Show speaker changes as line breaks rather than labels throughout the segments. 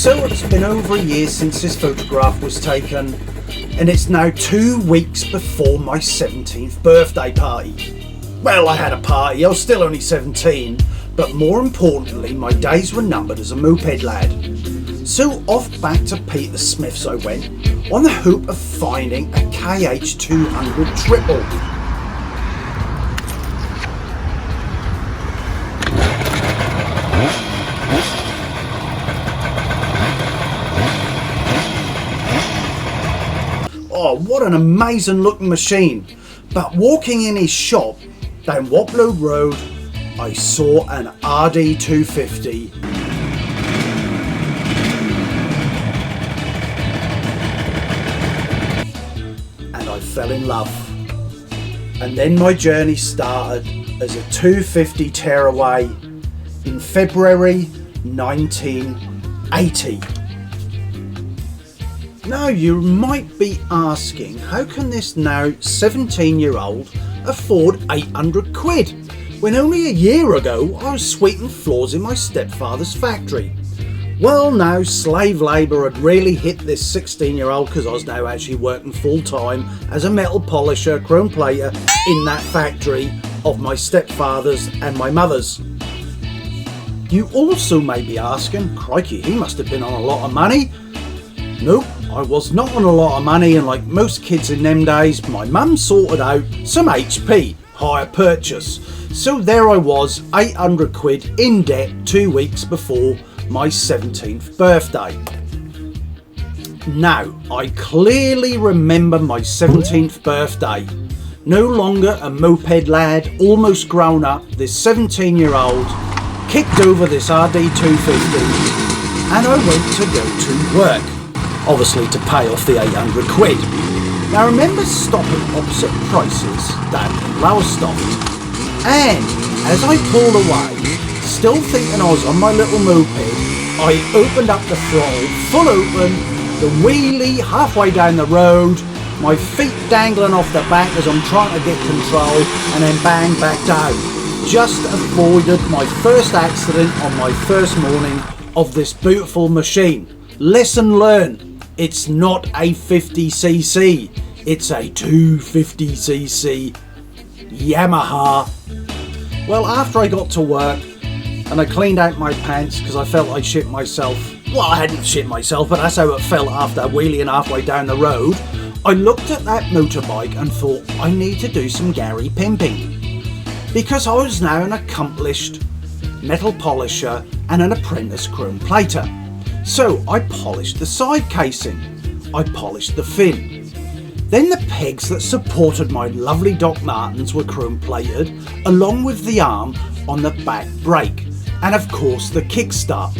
So it's been over a year since this photograph was taken, and it's now 2 weeks before my 17th birthday party. Well, I had a party, I was still only 17, but more importantly my days were numbered as a moped lad. So off back to Peter Smith's I went, on the hope of finding a KH200 triple. Oh, what an amazing looking machine. But walking in his shop down Waplow Road, I saw an RD250. And I fell in love. And then my journey started as a 250 tearaway in February 1980. Now you might be asking, how can this now 17-year-old afford 800 quid when only a year ago I was sweeping floors in my stepfather's factory? Well, now slave labour had really hit this 16-year-old because I was now actually working full-time as a metal polisher, chrome plater in that factory of my stepfather's and my mother's. You also may be asking, crikey, he must have been on a lot of money. Nope, I was not on a lot of money, and like most kids in them days, my mum sorted out some HP, hire purchase. So there I was, 800 quid in debt 2 weeks before my 17th birthday. Now, I clearly remember my 17th birthday. No longer a moped lad, almost grown up, this 17-year-old kicked over this RD250 and I went to go to work. Obviously to pay off the 800 quid. Now I remember stopping opposite prices down in Lowestoft, and as I pulled away, still thinking I was on my little moped, I opened up the throttle, full open, the wheelie halfway down the road, my feet dangling off the back as I'm trying to get control, and then bang back down. Just avoided my first accident on my first morning of this beautiful machine. Lesson learned. It's not a 50cc, it's a 250cc Yamaha. Well, after I got to work and I cleaned out my pants because I felt I'd shit myself. Well, I hadn't shit myself, but that's how it felt after wheeling halfway down the road. I looked at that motorbike and thought I need to do some Gary pimping, because I was now an accomplished metal polisher and an apprentice chrome plater. So I polished the side casing, I polished the fin. Then the pegs that supported my lovely Doc Martens were chrome plated, along with the arm on the back brake, and of course the kickstart.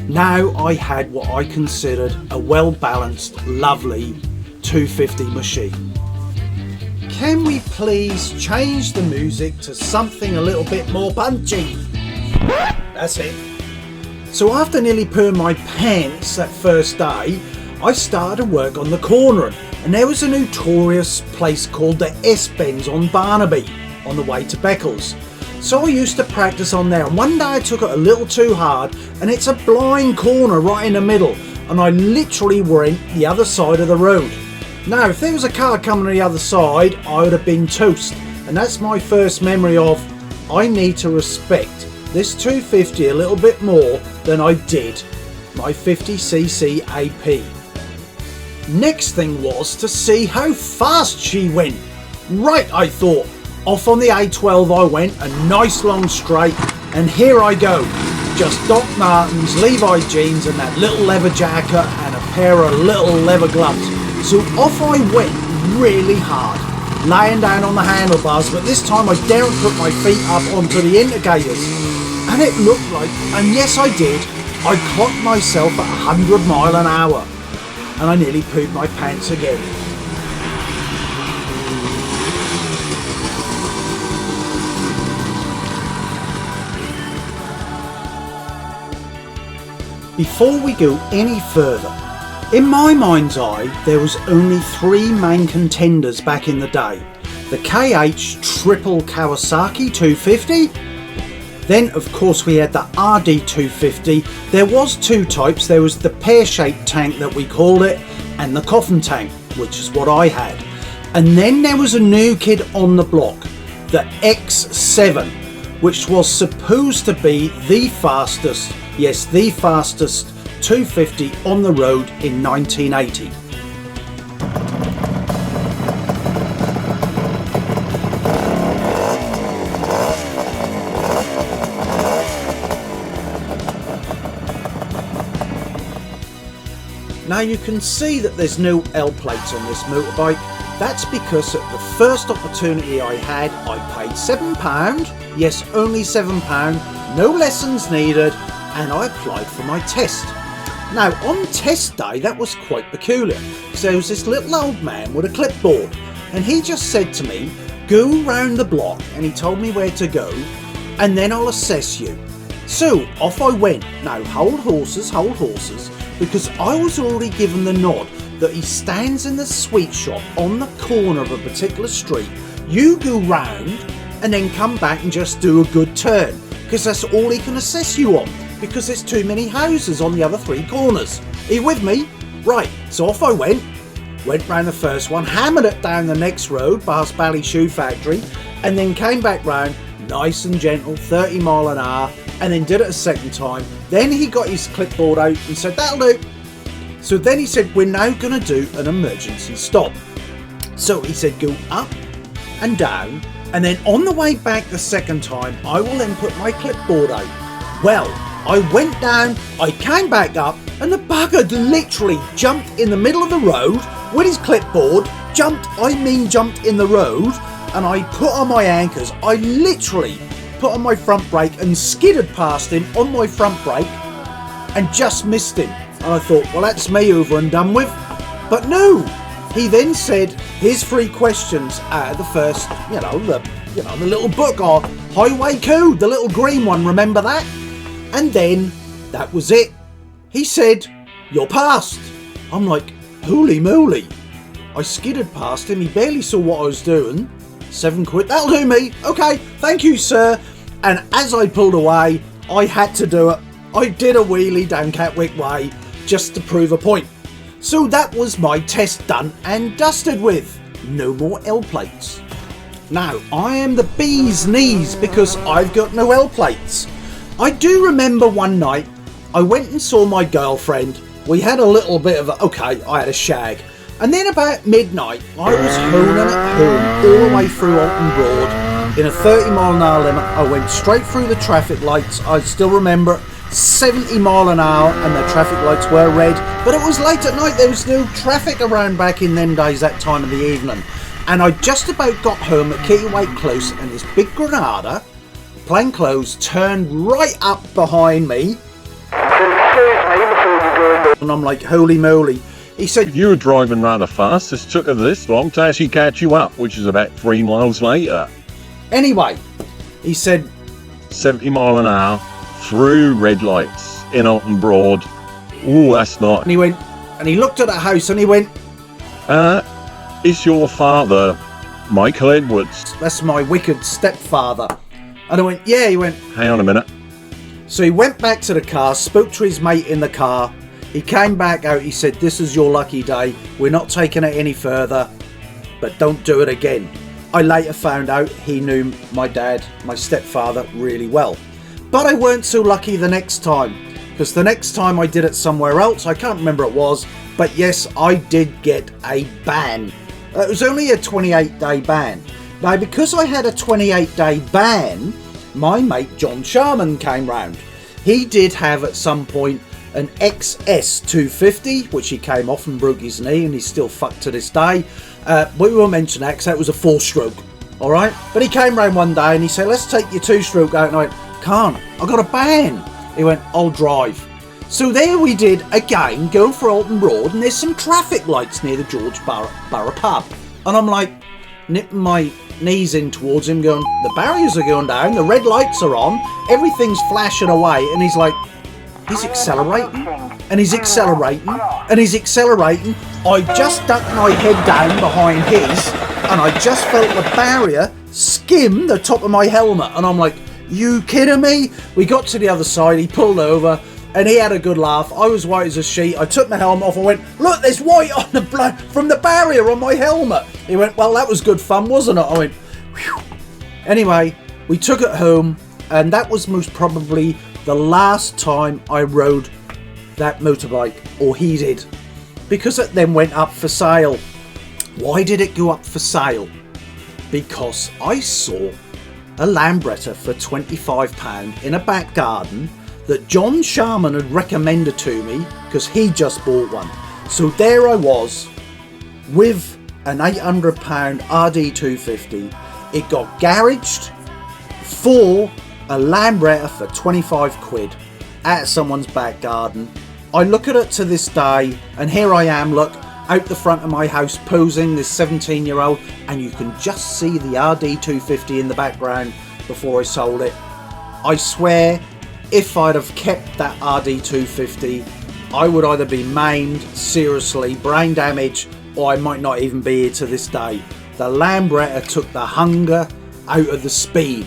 Now I had what I considered a well balanced, lovely 250 machine. Can we please change the music to something a little bit more punchy? That's it. So after nearly pooing my pants that first day, I started to work on the corner, and there was a notorious place called the S-Bends on Barnaby on the way to Beccles. So I used to practice on there, and one day I took it a little too hard, and it's a blind corner right in the middle, and I literally went the other side of the road. Now if there was a car coming on the other side, I would have been toast, and that's my first memory of I need to respect this 250 a little bit more than I did my 50cc AP. Next thing was to see how fast she went. Right, I thought. Off on the A12 I went, a nice long straight, and here I go. Just Doc Martens, Levi jeans and that little leather jacket and a pair of little leather gloves. So off I went really hard, laying down on the handlebars, but this time I daren't put my feet up onto the indicators. And it looked like, and yes I did, I clocked myself at 100 miles an hour. And I nearly pooped my pants again. Before we go any further, in my mind's eye there was only 3 main contenders back in the day. The KH triple Kawasaki 250, Then of course we had the RD250. There was two types. There was the pear-shaped tank that we called it, and the coffin tank, which is what I had. And then there was a new kid on the block, the X7, which was supposed to be the fastest, yes, the fastest 250 on the road in 1980. Now you can see that there's no L plates on this motorbike. That's because at the first opportunity I had, I paid £7, yes, only £7, no lessons needed, and I applied for my test. Now on test day that was quite peculiar, because there was this little old man with a clipboard, and he just said to me, go round the block, and he told me where to go, and then I'll assess you. So off I went. Now hold horses, because I was already given the nod that he stands in the sweet shop on the corner of a particular street. You go round and then come back and just do a good turn, because that's all he can assess you on, because there's too many houses on the other three corners. Are you with me? Right, so off I went round the first one, hammered it down the next road past Bally Shoe Factory, and then came back round nice and gentle, 30 mile an hour, and then did it a second time. Then he got his clipboard out and said, that'll do. So then he said, we're now going to do an emergency stop. So he said, go up and down, and then on the way back the second time, I will then put my clipboard out. Well, I went down, I came back up, and the bugger literally jumped in the middle of the road with his clipboard, jumped in the road, and I put on my anchors. I literally put on my front brake and skidded past him on my front brake and just missed him. And I thought, well, that's me over and done with. But no, he then said his 3 questions out of the first, the little book, or Highway Code, the little green one, remember that? And then that was it. He said, you're passed. I'm like, holy moly. I skidded past him, he barely saw what I was doing. £7, that'll do me. Okay, thank you, sir. And as I pulled away, I had to do it. I did a wheelie down Catwick Way just to prove a point. So that was my test done and dusted with. No more L plates. Now, I am the bee's knees because I've got no L plates. I do remember one night, I went and saw my girlfriend. We had a little bit of I had a shag. And then about midnight, I was honing at home all the way through Alton Broad in a 30 mile an hour limit. I went straight through the traffic lights. I still remember 70 mile an hour and the traffic lights were red. But it was late at night. There was no traffic around back in them days, that time of the evening. And I just about got home at Kittlewake Close, and this big Granada, plain clothes, turned right up behind me. And I'm like, holy moly. He said,
you were driving rather fast. This took us this long to actually catch you up, which is about 3 miles later.
Anyway, he said,
70 mile an hour through red lights in Alton Broad. Ooh, that's not.
And he went, and he looked at the house and he went,
is your father Michael Edwards?
That's my wicked stepfather. And I went, yeah. He went,
hang on a minute.
So he went back to the car, spoke to his mate in the car. He came back out, he said, this is your lucky day. We're not taking it any further, but don't do it again. I later found out he knew my dad, my stepfather, really well. But I weren't so lucky the next time, because the next time I did it somewhere else, I can't remember it was, but yes, I did get a ban. It was only a 28-day ban. Now, because I had a 28-day ban, my mate John Sharman came round. He did have at some point an XS 250, which he came off and broke his knee, and he's still fucked to this day. We won't mention that because that was a 4-stroke, all right? But he came round one day and he said, let's take your 2-stroke out. And I went, can't, I got a ban. He went, I'll drive. So there we did again, going for Alton Broad, and there's some traffic lights near the George Barrow pub. And I'm like, nipping my knees in towards him, going, the barriers are going down, the red lights are on, everything's flashing away. And he's like, he's accelerating, and he's accelerating, and he's accelerating. I just ducked my head down behind his, and I just felt the barrier skim the top of my helmet. And I'm like, You kidding me? We got to the other side, he pulled over, and he had a good laugh. I was white as a sheet. I took my helmet off and went, look, there's white on the from the barrier on my helmet. He went, well, that was good fun, wasn't it? I went, whew. Anyway, we took it home, and that was most probably the last time I rode that motorbike, or he did, because it then went up for sale. Why did it go up for sale? Because I saw a Lambretta for £25 in a back garden that John Sharman had recommended to me because he just bought one. So there I was with an £800 RD250. It got garaged for a Lambretta for 25 quid at someone's back garden. I look at it to this day, and here I am, look, out the front of my house posing this 17-year-old, and you can just see the RD250 in the background before I sold it. I swear, if I'd have kept that RD250, I would either be maimed, seriously, brain damage, or I might not even be here to this day. The Lambretta took the hunger out of the speed.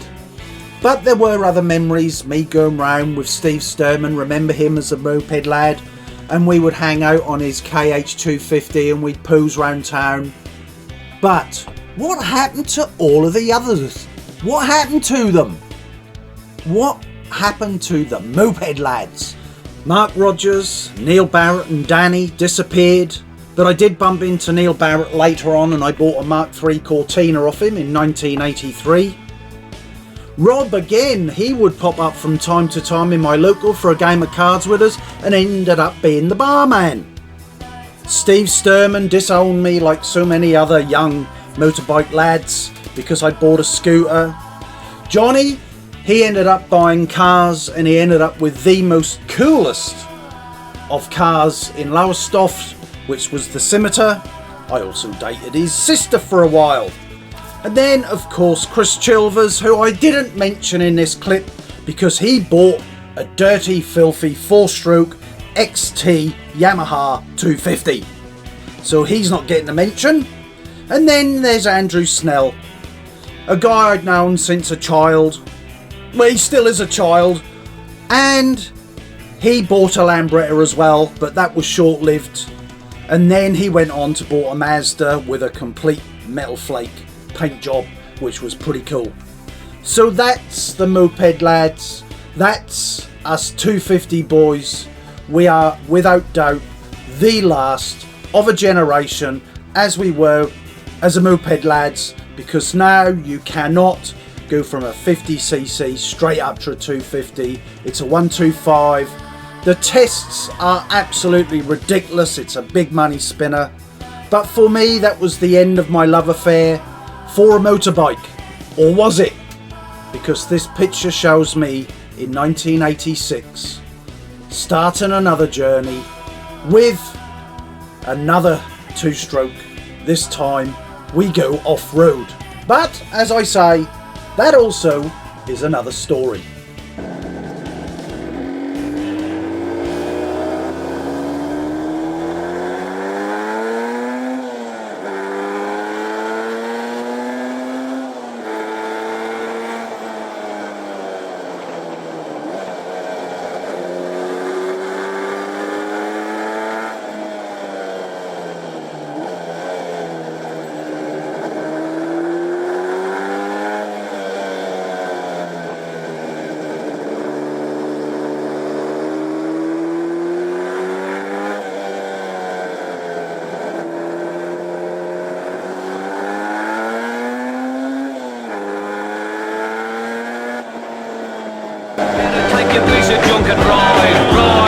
But there were other memories, me going round with Steve Sturman, remember him as a moped lad, and we would hang out on his KH250 and we'd pose round town. But what happened to all of the others? What happened to them? What happened to the moped lads? Mark Rogers, Neil Barrett and Danny disappeared, but I did bump into Neil Barrett later on, and I bought a Mark III Cortina off him in 1983. Rob, again, he would pop up from time to time in my local for a game of cards with us and ended up being the barman. Steve Sturman disowned me like so many other young motorbike lads because I bought a scooter. Johnny, he ended up buying cars, and he ended up with the most coolest of cars in Lowestoft, which was the Scimitar. I also dated his sister for a while. And then, of course, Chris Chilvers, who I didn't mention in this clip because he bought a dirty, filthy 4-stroke XT Yamaha 250. So he's not getting a mention. And then there's Andrew Snell, a guy I'd known since a child. Well, he still is a child. And he bought a Lambretta as well, but that was short-lived. And then he went on to bought a Mazda with a complete metal flake paint job, which was pretty cool. So that's the moped lads. That's us 250 boys. We are without doubt the last of a generation as we were as a moped lads, because now you cannot go from a 50cc straight up to a 250. It's a 125. The tests are absolutely ridiculous. It's a big money spinner. But for me, that was the end of my love affair for a motorbike. Or was it? Because this picture shows me in 1986 starting another journey with another 2-stroke. This time we go off-road. But as I say, that also is another story.
Take a piece of Duncan, ride, ride.